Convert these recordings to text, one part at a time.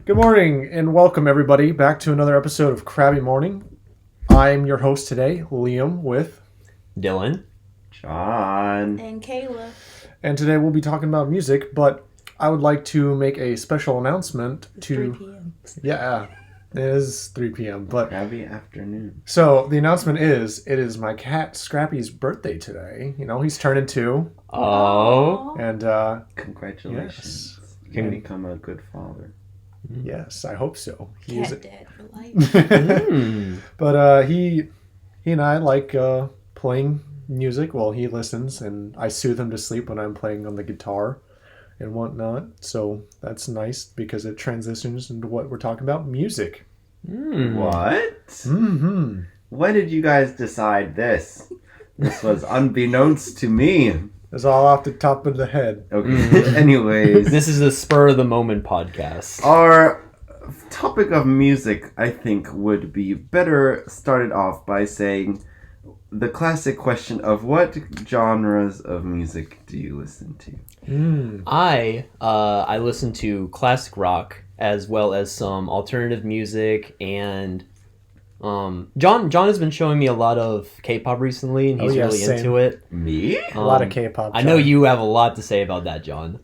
Good morning and welcome everybody back to another episode of Crabby Morning. I'm your host today, Liam, with Dylan, John, and Kayla. And today we'll be talking about music, but I would like to make a special announcement It's to 3 p.m. Yeah, it is 3 p.m. But Crabby afternoon. so the announcement is it is my cat Scrappy's birthday today. You know, he's turning 2. Oh. And Congratulations. Yes. You can become a good father. Yes, I hope so. Cat dad for life. But he and I like playing music. Well, he listens, and I soothe him to sleep when I'm playing on the guitar and whatnot. So that's nice because it transitions into what we're talking about, music. What? Mm-hmm. When did you guys decide this? This was unbeknownst to me. It's all off the top of the head. Okay, anyways. This is a spur of the moment podcast. Our topic of music, I think, would be better started off by saying the classic question of what genres of music do you listen to? I listen to classic rock as well as some alternative music, and John has been showing me a lot of K-pop recently, and he's really same. into it. Me? A lot of K-pop. I know you have a lot to say about that, John.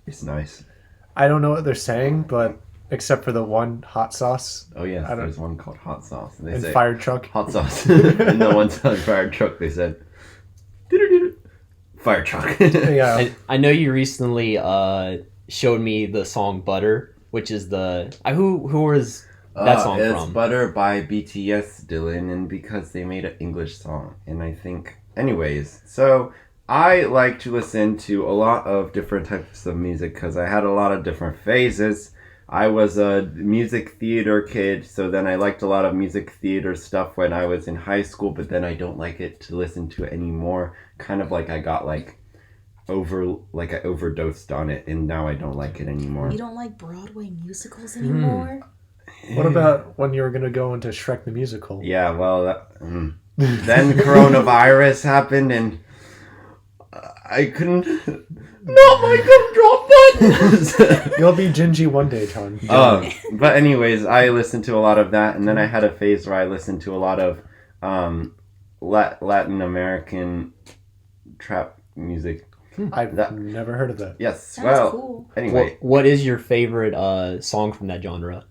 It's nice. I don't know what they're saying, but except for the one hot sauce Oh yes, I don't- there's one called Hot Sauce. And they and say fire truck. hot sauce. And the one on fire truck, they said "Doo-doo-doo-doo." Fire truck. Yeah. I know you recently showed me the song Butter, which is the who was that song it's from? Butter by BTS, Dylan, and because they made an English song. And I think, anyways, so I like to listen to a lot of different types of music because I had a lot of different phases. I was a music theater kid, so then I liked a lot of music theater stuff when I was in high school, but then I don't like it to listen to it anymore. Kind of like I got I overdosed on it, and now I don't like it anymore. You don't like Broadway musicals anymore? What about when you were gonna go into Shrek the Musical? Yeah, well, then coronavirus happened, and I couldn't. Not my gumdrop buttons. You'll be Gingy one day, John. But anyways, I listened to a lot of that, and then I had a phase where I listened to a lot of Latin American trap music. I've never heard of that. Yes. Sounds cool. Anyway, What is your favorite song from that genre?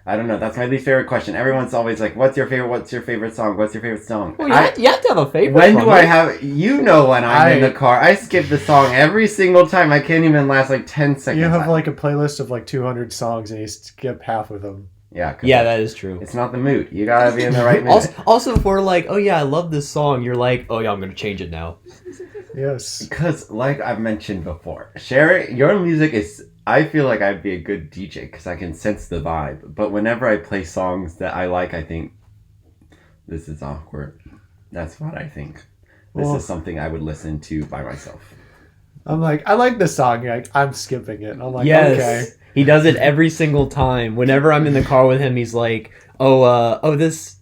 I don't know. That's my least favorite question. Everyone's always like, "What's your favorite? What's your favorite song? What's your favorite song?" Well, you have to have a favorite. When from do I it. have... You know when I'm in the car. I skip the song every single time. I can't even last 10 seconds. You have a playlist of 200 songs and you skip half of them. Yeah. 'Cause Yeah, that is true. it's not the mood. You gotta be in the right mood. Also, if we're like, oh yeah, I love this song, you're like, oh yeah, I'm gonna change it now. Yes. Because, like I've mentioned before, sharing your music is... I feel like I'd be a good DJ because I can sense the vibe. But whenever I play songs that I like, I think, this is awkward. That's what I think. This Well- is something I would listen to by myself. I'm like, I like this song. You're like, I'm skipping it. I'm like, Yes, okay. he does it every single time. Whenever I'm in the car with him, he's like, this,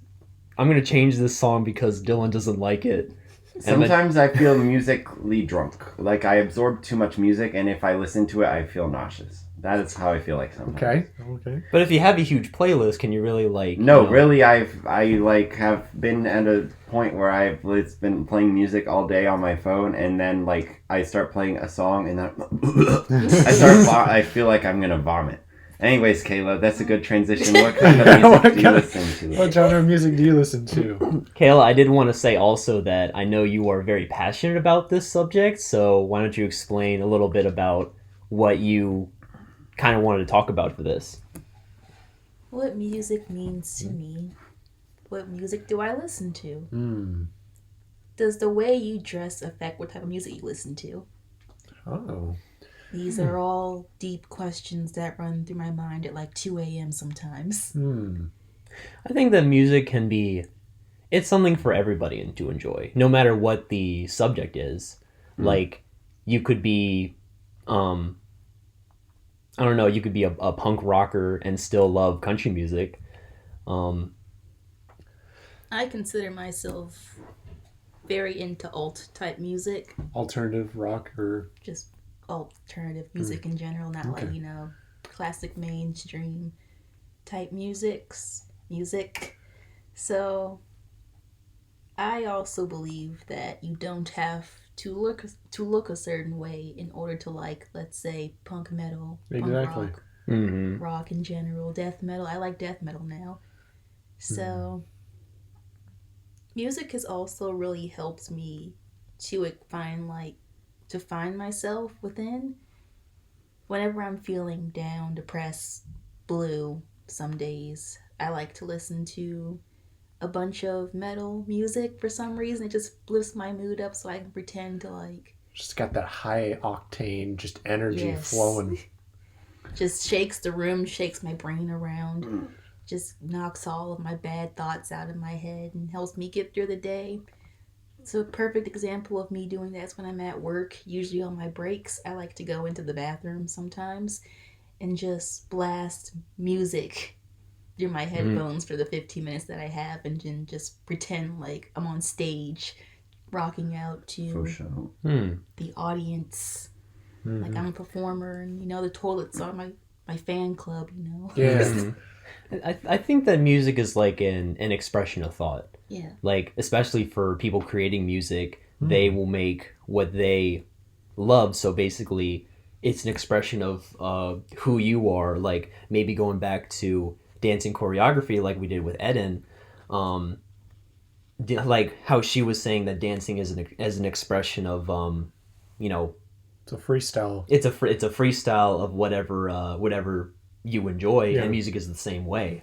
I'm gonna change this song because Dylan doesn't like it. Sometimes I feel musically drunk. Like I absorb too much music, and if I listen to it, I feel nauseous. That is how I feel like sometimes. Okay. But if you have a huge playlist, can you really like? No, really, I have been at a point where I've been playing music all day on my phone, and then I start playing a song, and then I feel like I'm gonna vomit. Anyways, Kayla, that's a good transition. What kind of music do you listen to? What genre of music do you listen to? Kayla, I did want to say also that I know you are very passionate about this subject, so why don't you explain a little bit about what you kind of wanted to talk about for this? What music means to me? What music do I listen to? Does the way you dress affect what type of music you listen to? Oh. These are all deep questions that run through my mind at 2 a.m. sometimes. I think that music can be, it's something for everybody to enjoy, no matter what the subject is. Like, you could be, I don't know, you could be a punk rocker and still love country music. I consider myself very into alt type music. Alternative rock or Just alternative music in general, not Okay. classic mainstream type music. So I also believe that you don't have to look a certain way in order to like, let's say, punk metal, Exactly. punk rock, Mm-hmm. rock in general, death metal. I like death metal now. So music has also really helped me to find myself within. Whenever I'm feeling down, depressed, blue, some days I like to listen to a bunch of metal music for some reason. It just lifts my mood up so I can pretend to like, Just got that high octane, just energy yes, flowing. just shakes the room, shakes my brain around, just knocks all of my bad thoughts out of my head and helps me get through the day. So a perfect example of me doing that is when I'm at work, usually on my breaks. I like to go into the bathroom sometimes and just blast music through my headphones for the 15 minutes that I have, and then just pretend like I'm on stage rocking out For to sure. the audience. Like I'm a performer, and the toilets are my fan club, Yeah. I think that music is like an expression of thought. Yeah. Like, especially for people creating music, they will make what they love. So basically, it's an expression of who you are. Like, maybe going back to dancing choreography, like we did with Eden, like how she was saying that dancing is as an expression of, you know, It's a freestyle. it's a freestyle of whatever you enjoy, Yeah. and music is the same way.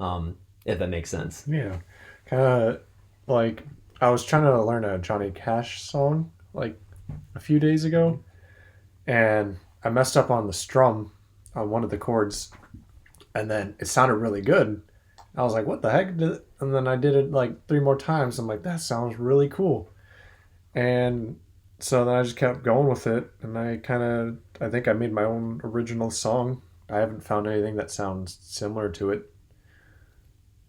If that makes sense. Yeah. Kind of like I was trying to learn a Johnny Cash song like a few days ago, and I messed up on the strum on one of the chords, and then it sounded really good. I was like, what the heck? And then I did it like 3 more times. I'm like, that sounds really cool. And so then I just kept going with it, and I think I made my own original song. I haven't found anything that sounds similar to it,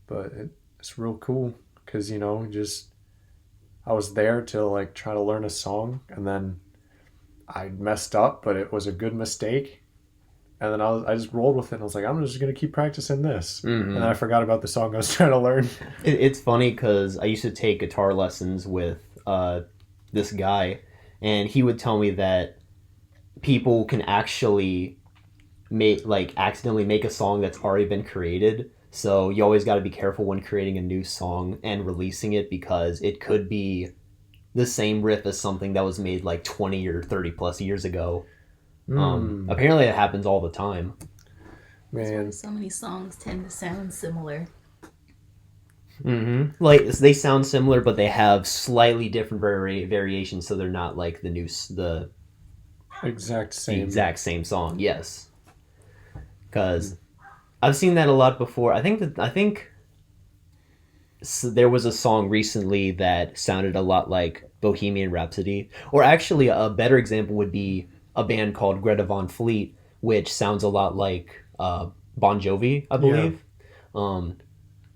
but it's real cool because just I was there to like try to learn a song, and then I messed up, but it was a good mistake. And then I just rolled with it, and I was like, I'm just gonna keep practicing this. And then I forgot about the song I was trying to learn. It's funny because I used to take guitar lessons with this guy, and he would tell me that people can actually accidentally make a song that's already been created. So you always got to be careful when creating a new song and releasing it, because it could be the same riff as something that was made like 20 or 30 plus years ago. Apparently it happens all the time. Man, So many songs tend to sound similar. Like, they sound similar, but they have slightly different variations, so they're not like the exact same. exact same song. Yes, because I've seen that a lot before. I think there was a song recently that sounded a lot like Bohemian Rhapsody, or actually a better example would be a band called Greta Van Fleet, which sounds a lot like Bon Jovi, I believe.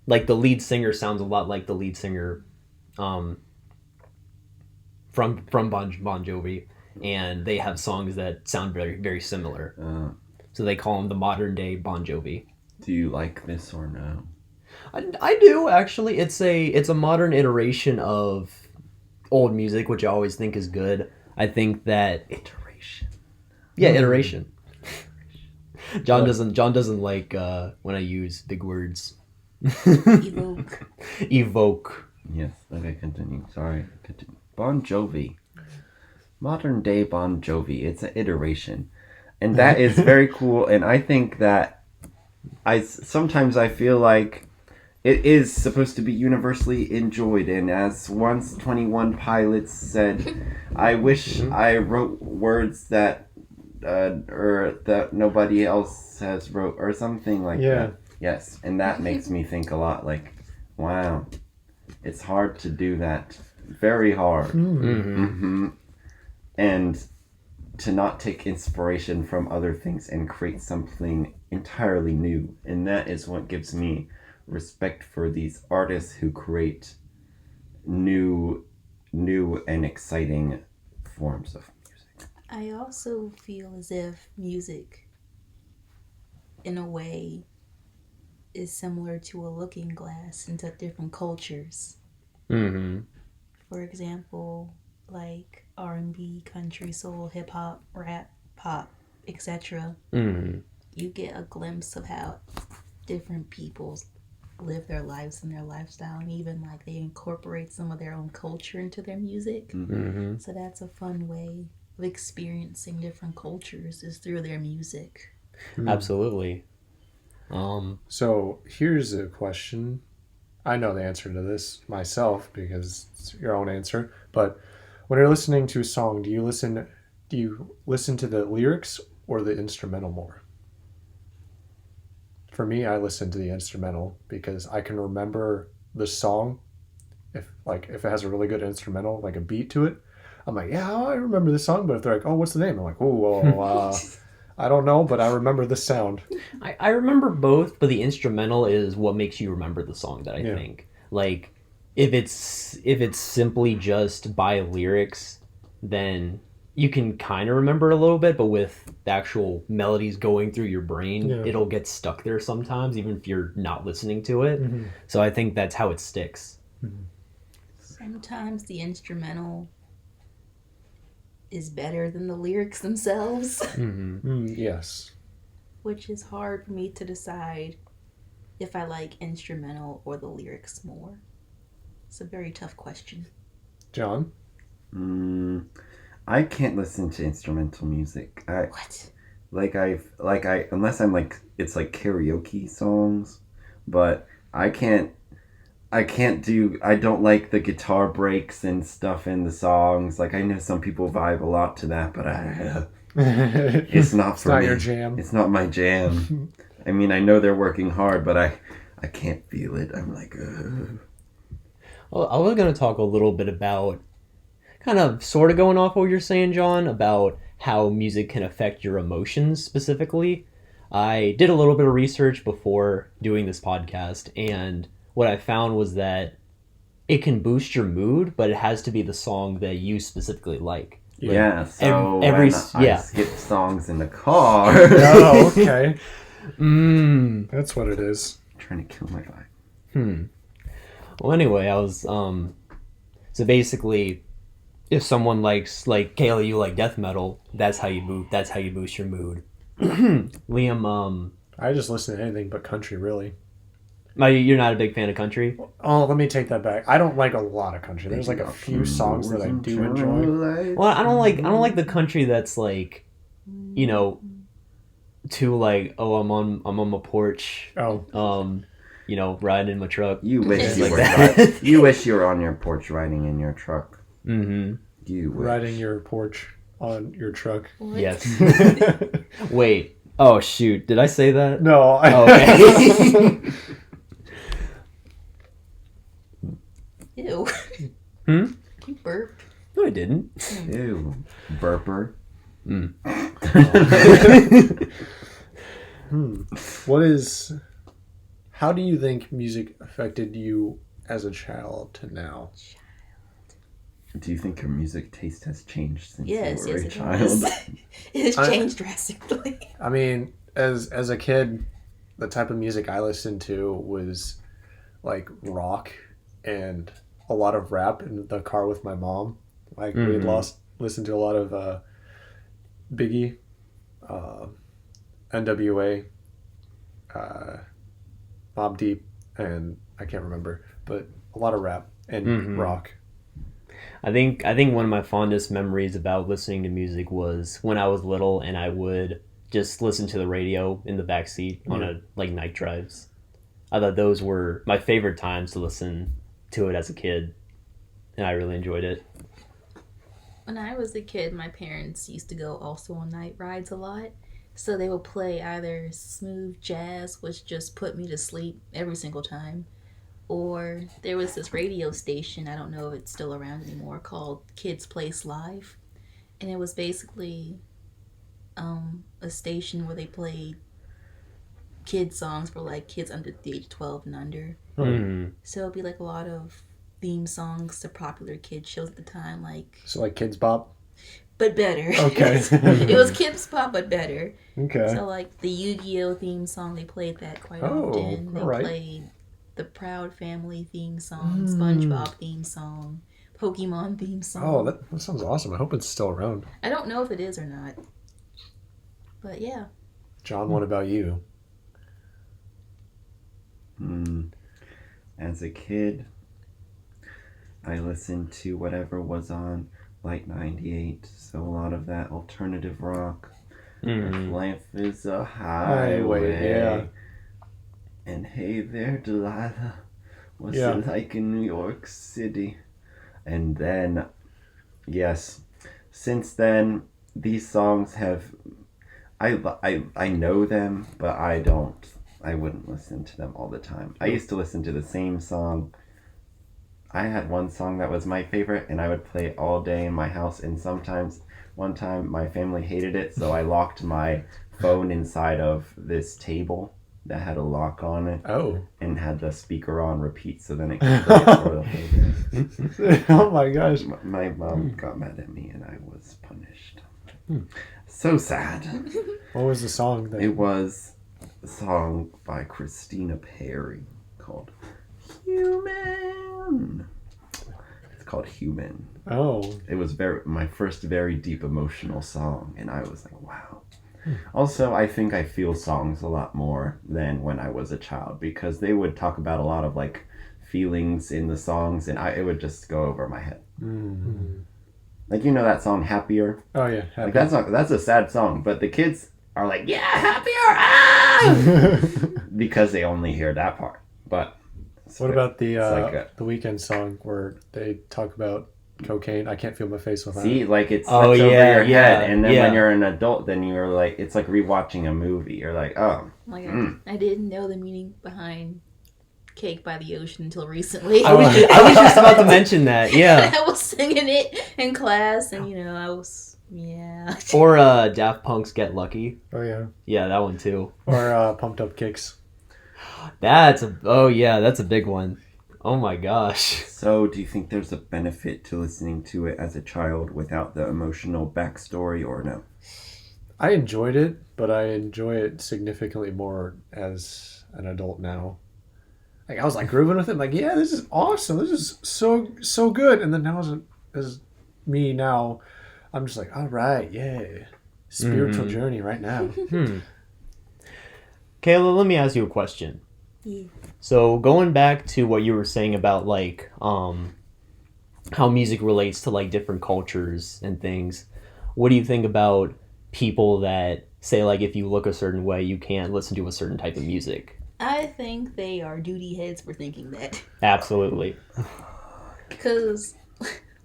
Like the lead singer sounds a lot like the lead singer from Bon Jovi, and they have songs that sound very, very similar. So they call them the modern day Bon Jovi. Do you like this or no? I do, actually. It's a modern iteration of old music, which I always think is good. I think that Iteration. yeah, iteration. John doesn't like when I use big words. Evoke. Yes, okay, continue. Sorry, continue. Bon Jovi. Modern day Bon Jovi. It's an iteration. And that is very cool, and I think that sometimes I feel like it is supposed to be universally enjoyed, and as once 21 Pilots said, I wish I wrote words that or that nobody else has wrote, or something like that. Yes, and that makes me think a lot like, wow, it's hard to do that. Very hard. And to not take inspiration from other things and create something entirely new. And that is what gives me respect for these artists who create new and exciting forms of music. I also feel as if music in a way, is similar to a looking glass into different cultures. Mm-hmm. For example, like R&B, country, soul, hip hop, rap, pop, etc. Mm-hmm. You get a glimpse of how different people live their lives and their lifestyle, and even like they incorporate some of their own culture into their music. Mm-hmm. So that's a fun way of experiencing different cultures is through their music. Absolutely. So here's a question. I know the answer to this myself because it's your own answer. But when you're listening to a song, do you listen to the lyrics or the instrumental more? For me, I listen to the instrumental because I can remember the song if it has a really good instrumental, like a beat to it. I'm like, yeah, I remember this song. But if they're like, oh, what's the name? I'm like, oh, well, I don't know, but I remember this sound. I remember both, but the instrumental is what makes you remember the song that I think. Like if it's simply just by lyrics, then you can kind of remember a little bit, but with the actual melodies going through your brain, it'll get stuck there sometimes, even if you're not listening to it. Mm-hmm. So I think that's how it sticks. Mm-hmm. Sometimes the instrumental is better than the lyrics themselves. Mm-hmm. Yes. Which is hard for me to decide if I like instrumental or the lyrics more. It's a very tough question. John? I can't listen to instrumental music. What? Unless I'm like, it's like karaoke songs, but I don't like the guitar breaks and stuff in the songs. Like, I know some people vibe a lot to that, but it's not for me. Your jam. It's not my jam. I mean, I know they're working hard, but I can't feel it. I'm like, ugh. Well, I was going to talk a little bit about kind of sort of going off what you're saying, John, about how music can affect your emotions specifically. I did a little bit of research before doing this podcast, and what I found was that it can boost your mood, but it has to be the song that you specifically like. Yeah, so I skip songs in the car. Oh, okay. That's what it is. I'm trying to kill my vibe. Well, anyway, I was so basically, if someone likes, like Kayla, you like death metal, that's how you move. That's how you boost your mood. Liam, I just listen to anything but country, really. You're not a big fan of country? Oh, let me take that back. I don't like a lot of country. There's like a few songs that I do enjoy. Well, I don't like the country that's like, you know, too like, oh, I'm on my porch. Oh. You know, riding in my truck. You wish you like were that. You wish you were on your porch riding in your truck. Mm-hmm. You wish. Riding your porch on your truck. What? Yes. Wait. Oh shoot! Did I say that? No. Okay. Ew. You burp. No, I didn't. Ew. Burper. How do you think music affected you as a child to now? Do you think your music taste has changed since Yes, you were a it child? has. It has changed drastically. I mean, as a kid, the type of music I listened to was like rock and a lot of rap in the car with my mom. Like we listened to a lot of Biggie, NWA, Mobb Deep, and I can't remember, but a lot of rap and rock. I think one of my fondest memories about listening to music was when I was little and I would just listen to the radio in the backseat on night drives. I thought those were my favorite times to listen to it as a kid, and I really enjoyed it. When I was a kid, my parents used to go also on night rides a lot. So they would play either smooth jazz, which just put me to sleep every single time, or there was this radio station, I don't know if it's still around anymore, called Kids Place Live. And it was basically a station where they played kid songs for like kids under the age of 12 and under. So it'd be like a lot of theme songs to popular kid shows at the time, like So like Kids Bop? but better. Okay. It was Kids Pop, but better. Okay. So like the Yu-Gi-Oh theme song, they played that quite Oh, often. They alright. played the Proud Family theme song, SpongeBob theme song, Pokemon theme song. Oh, that sounds awesome. I hope it's still around. I don't know if it is or not. But yeah. John, what about you? As a kid, I listened to whatever was on Light 98, so a lot of that alternative rock. Mm-hmm. Life is a highway. Yeah. And hey there, Delilah. What's Yeah. it like in New York City? And then, yes, since then, these songs have... I know them, but I wouldn't listen to them all the time. I used to listen to the same song. I had one song that was my favorite, and I would play it all day in my house, and sometimes, one time, my family hated it, so I locked my phone inside of this table that had a lock on it, Oh. and had the speaker on repeat, so then it could play it for the whole day. Oh my gosh. My mom got mad at me, and I was punished. So sad. What was the song that... It was a song by Christina Perri called Human. It's called Human. Oh. It was my first very deep emotional song, and I was like, wow. Also, I think I feel songs a lot more than when I was a child, because they would talk about a lot of like feelings in the songs, and it would just go over my head. Like, you know that song Happier? Oh yeah. Like that's a sad song, but the kids are like, yeah, happier, ah! Because they only hear that part. But What about the like the Weeknd song where they talk about cocaine? I can't feel my face without see, it. like it slips Oh, over yeah, your yeah, head, and then yeah. when you're an adult, then you're like, it's like rewatching a movie. You're like, oh, Like I didn't know the meaning behind Cake by the Ocean until recently. I was just about to mention that. Yeah. I was singing it in class, and I was Or Daft Punk's Get Lucky. Oh yeah. Yeah, that one too. Or Pumped Up Kicks. That's a big one. Oh my gosh. So, do you think there's a benefit to listening to it as a child without the emotional backstory, or no? I enjoyed it, but I enjoy it significantly more as an adult now. Like I was like grooving with it, like, yeah, this is awesome. This is so good. And then now as me now, I'm just like, all right, yeah. Spiritual journey right now. Kayla, let me ask you a question. Yeah. So going back to what you were saying about like how music relates to like different cultures and things, what do you think about people that say like if you look a certain way you can't listen to a certain type of music? I think they are duty heads for thinking that. Absolutely. Because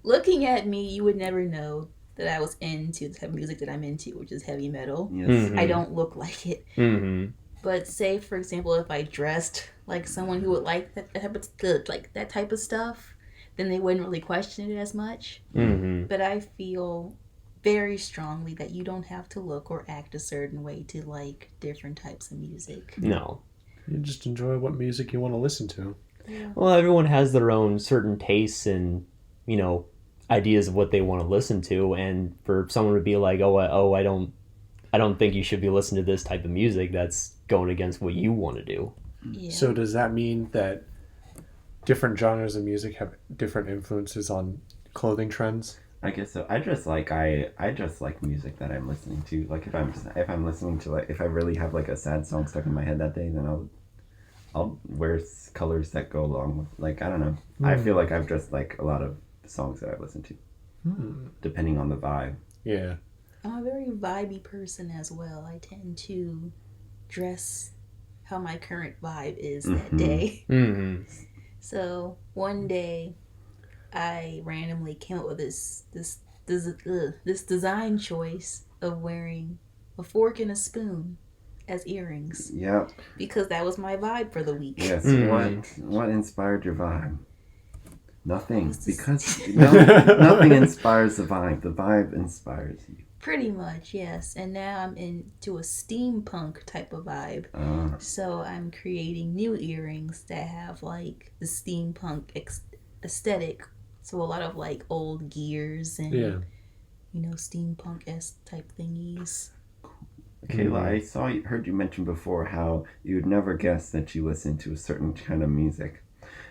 looking at me, you would never know that I was into the type of music that I'm into, which is heavy metal. Yes. I don't look like it. Mm-hmm. But say, for example, if I dressed like someone who would like that type of stuff, then they wouldn't really question it as much. Mm-hmm. But I feel very strongly that you don't have to look or act a certain way to like different types of music. No. You just enjoy what music you want to listen to. Yeah. Well, everyone has their own certain tastes and, ideas of what they want to listen to, and for someone to be like, I don't think you should be listening to this type of music, that's going against what you want to do. Yeah. So does that mean that different genres of music have different influences on clothing trends? I guess so. I just like music that I'm listening to. Like if I'm listening to if I really have like a sad song stuck in my head that day, then I'll wear colors that go along with, like, I don't know. I feel like I've just like a lot of songs that I listen to, depending on the vibe. Yeah. I'm a very vibey person as well. I tend to dress how my current vibe is that day. Mm-hmm. So one day, I randomly came up with this design choice of wearing a fork and a spoon as earrings Yep. because that was my vibe for the week. Yes. What inspired your vibe? Nothing. This is- Because nothing inspires the vibe. The vibe inspires you. Pretty much, yes. And now I'm into a steampunk type of vibe. So I'm creating new earrings that have like the steampunk aesthetic. So a lot of like old gears and steampunk-esque type thingies. Kayla, heard you mention before how you'd never guess that you listen to a certain kind of music.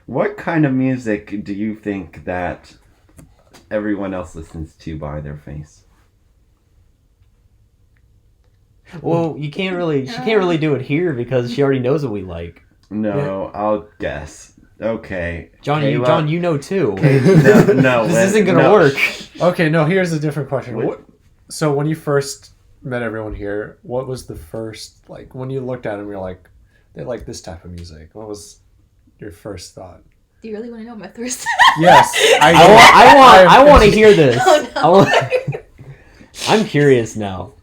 What kind of music do you think that everyone else listens to by their face? Well, she can't really do it here because she already knows what we like. No, I'll guess. Okay. John, Kayla, you know too. no, This isn't gonna work. Okay, no, here's a different question. So when you first met everyone here, what was the first, like, when you looked at them, you're like, they like this type of music. What was your first thought? Do you really want to know my first? Yes. I want to hear this. Oh, no. I'm curious now.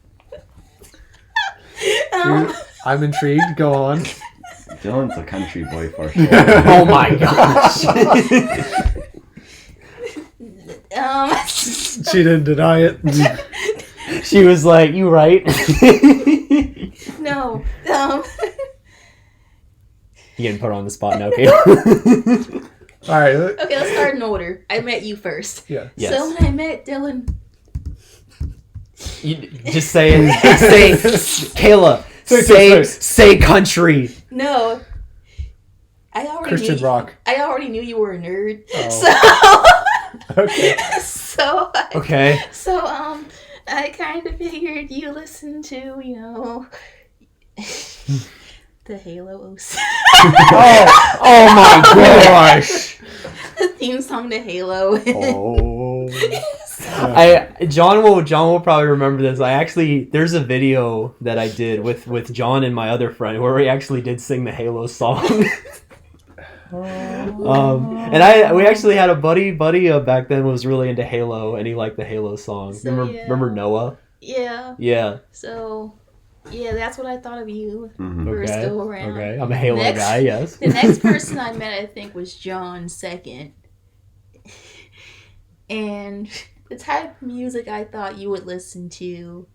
I'm intrigued. Go on. Dylan's a country boy for sure. Oh my gosh. She didn't deny it. She was like, "You right?" No. You getting put on the spot now, Kayla. All right. Okay, let's start in order. I met you first. Yeah. Yes. So when I met Dylan, You just say it. Say, Kayla. Say country. no, I already Christian knew. rock. I already knew you were a nerd. Oh. Okay. Okay. So I kind of figured you listened to, the Halo OC. Oh my gosh. The theme song to Halo. Oh. John will probably remember this. There's a video that I did with John and my other friend where we actually did sing the Halo song. We actually had a buddy back then was really into Halo and he liked the Halo song. So, Remember Noah? Yeah. Yeah. So, yeah, that's what I thought of you Mhm. first Okay. go around. Okay. I'm a Halo guy. Yes. The next person I met, I think, was John second. And the type of music I thought you would listen to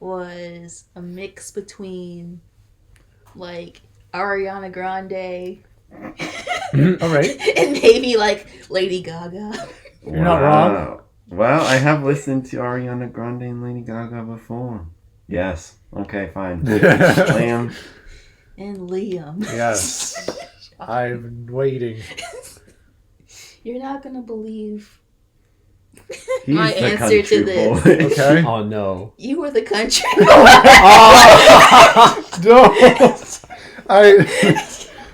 was a mix between, like, Ariana Grande All right. and maybe, like, Lady Gaga. You're not wrong. Well, I have listened to Ariana Grande and Lady Gaga before. Yes. Okay, fine. Liam. And Liam. Yes. I've been waiting. You're not going to believe He's my the answer country to this. boy. Okay. Oh no. You were the country. No.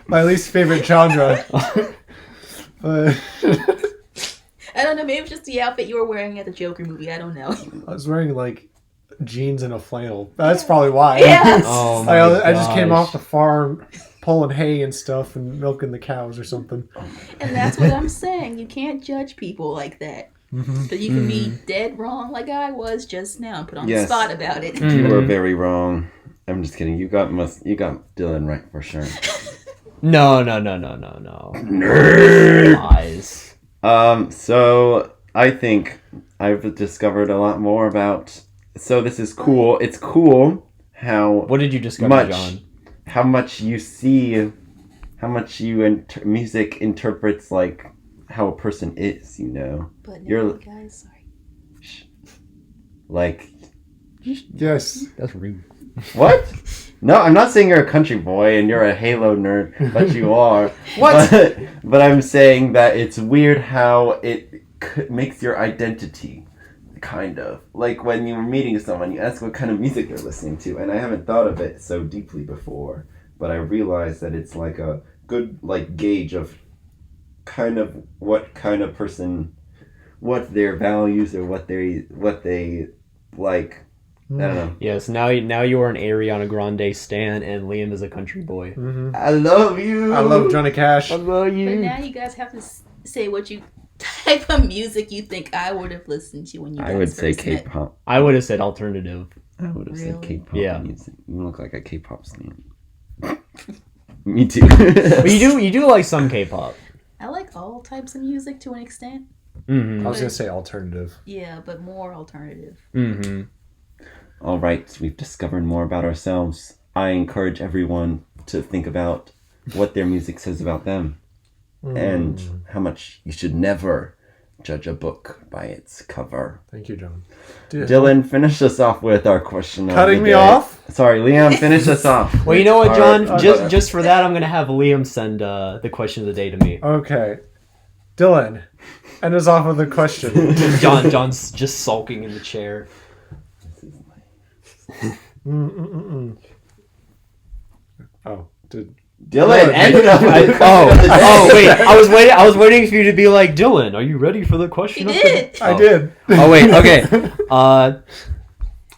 My least favorite genre. But I don't know, maybe it's just the outfit you were wearing at the Joker movie. I don't know. I was wearing like jeans and a flannel. That's probably why. Yes. Oh my I just came gosh. off the farm pulling hay and stuff and milking the cows or something. And that's what I'm saying. You can't judge people like that. Mm-hmm. But you can be dead wrong like I was just now and put on Yes. the spot about it. You were very wrong. I'm just kidding. You got Dylan right for sure. No. Nerd. Lies. So I think I've discovered a lot more about. So this is cool. It's cool how What did you discover, much John? how much you see, how much music interprets like how a person is. But no, You're- guys, sorry. Like Yes. That's rude. what? No, I'm not saying you're a country boy and you're a Halo nerd, but you are. What? But I'm saying that it's weird how it makes your identity, kind of. Like when you're meeting someone, you ask what kind of music they're listening to, and I haven't thought of it so deeply before, but I realized that it's like a good gauge of kind of what kind of person, what their values or what they like. I don't know. Yes, now you are an Ariana Grande stan, and Liam is a country boy. Mm-hmm. I love you. I love Johnny Cash. I love But you. now you guys have to say what you type of music you think I would have listened to when you guys I would say first met. K-pop. I would have said alternative. I would have said Really? K-pop Yeah. music. You look like a K-pop stan. Me too. But you do like some K-pop. I like all types of music to an extent. Mm-hmm. I was gonna say alternative. Yeah, but more alternative. Mm-hmm. All right, we've discovered more about ourselves. I encourage everyone to think about what their music says about them and how much you should never judge a book by its cover. Thank you, John. Dylan, finish us off with our question of Cutting the me day. off? Sorry, Liam, finish us off. Well, you know what, John? Our- Just for that, I'm gonna have Liam send the question of the day to me. Okay. Dylan, end us off with a question. John's just sulking in the chair. Oh, did... Dylan, end it up. Wait, I was waiting for you to be like, Dylan, are you ready for the question? You did. I did. Oh wait, okay.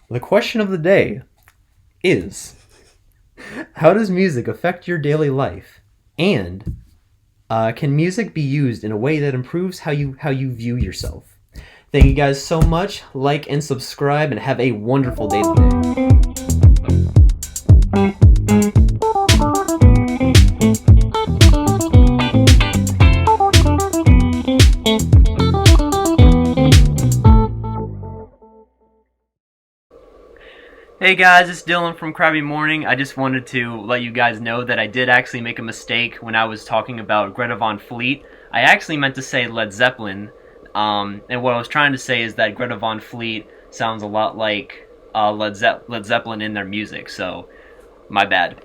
The question of the day is: how does music affect your daily life? And can music be used in a way that improves how you view yourself? Thank you guys so much. Like and subscribe, and have a wonderful day today. Hey guys, it's Dylan from Crabby Morning. I just wanted to let you guys know that I did actually make a mistake when I was talking about Greta Van Fleet. I actually meant to say Led Zeppelin, and what I was trying to say is that Greta Van Fleet sounds a lot like Led Zeppelin in their music, so my bad.